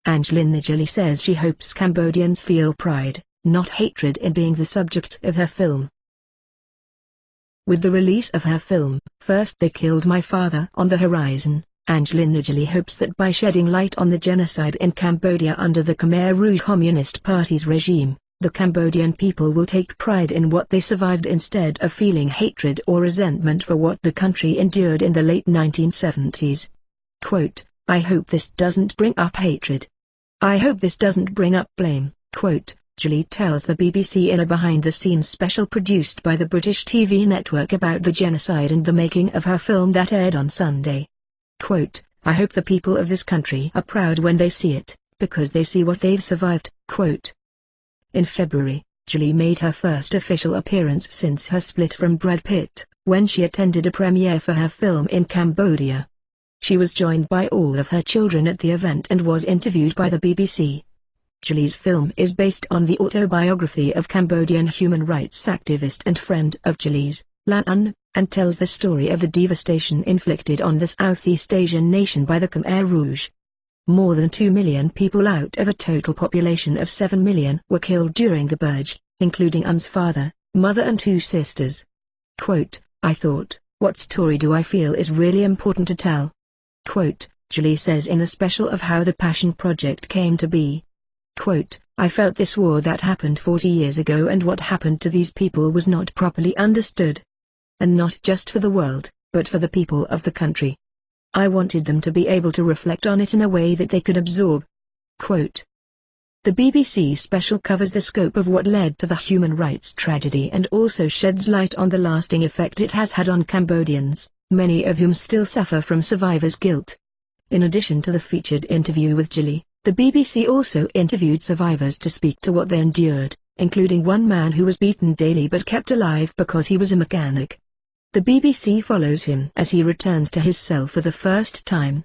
Angelina Jolie says she hopes Cambodians feel pride, not hatred, in being the subject of her film. With the release of her film, First They Killed My Father, on the horizon, Angelina Jolie hopes that by shedding light on the genocide in Cambodia under the Khmer Rouge Communist Party's regime, the Cambodian people will take pride in what they survived instead of feeling hatred or resentment for what the country endured in the late 1970s. Quote, "I hope this doesn't bring up hatred. I hope this doesn't bring up blame," quote, Jolie tells the BBC in a behind-the-scenes special produced by the British TV network about the genocide and the making of her film that aired on Sunday. Quote, "I hope the people of this country are proud when they see it, because they see what they've survived," quote. In February, Jolie made her first official appearance since her split from Brad Pitt, when she attended a premiere for her film in Cambodia. She was joined by all of her children at the event and was interviewed by the BBC. Jolie's film is based on the autobiography of Cambodian human rights activist and friend of Jolie's, Lan Un, and tells the story of the devastation inflicted on the Southeast Asian nation by the Khmer Rouge. More than 2 million people out of a total population of 7 million were killed during the purge, including Un's father, mother and 2 sisters. Quote, "I thought, what story do I feel is really important to tell?" Quote, Jolie says in the special of how the Passion Project came to be. Quote, "I felt this war that happened 40 years ago and what happened to these people was not properly understood. And not just for the world, but for the people of the country. I wanted them to be able to reflect on it in a way that they could absorb." Quote. The BBC special covers the scope of what led to the human rights tragedy and also sheds light on the lasting effect it has had on Cambodians, many of whom still suffer from survivor's guilt. In addition to the featured interview with Jolie, the BBC also interviewed survivors to speak to what they endured, including one man who was beaten daily but kept alive because he was a mechanic. The BBC follows him as he returns to his cell for the first time.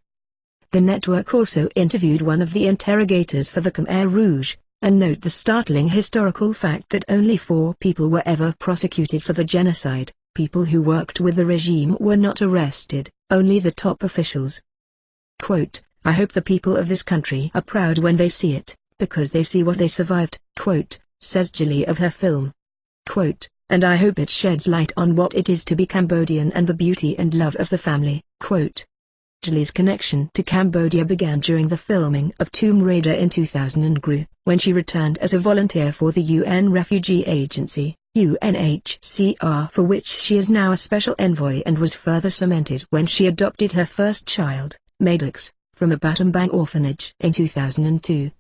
The network also interviewed one of the interrogators for the Khmer Rouge, and note the startling historical fact that only 4 people were ever prosecuted for the genocide. People who worked with the regime were not arrested, only the top officials. Quote, "I hope the people of this country are proud when they see it, because they see what they survived," quote, says Jolie of her film. Quote, "And I hope it sheds light on what it is to be Cambodian and the beauty and love of the family," quote. Jolie's connection to Cambodia began during the filming of Tomb Raider in 2000 and grew when she returned as a volunteer for the UN Refugee Agency, UNHCR, for which she is now a special envoy, and was further cemented when she adopted her first child, Maddox, from a Battambang orphanage in 2002.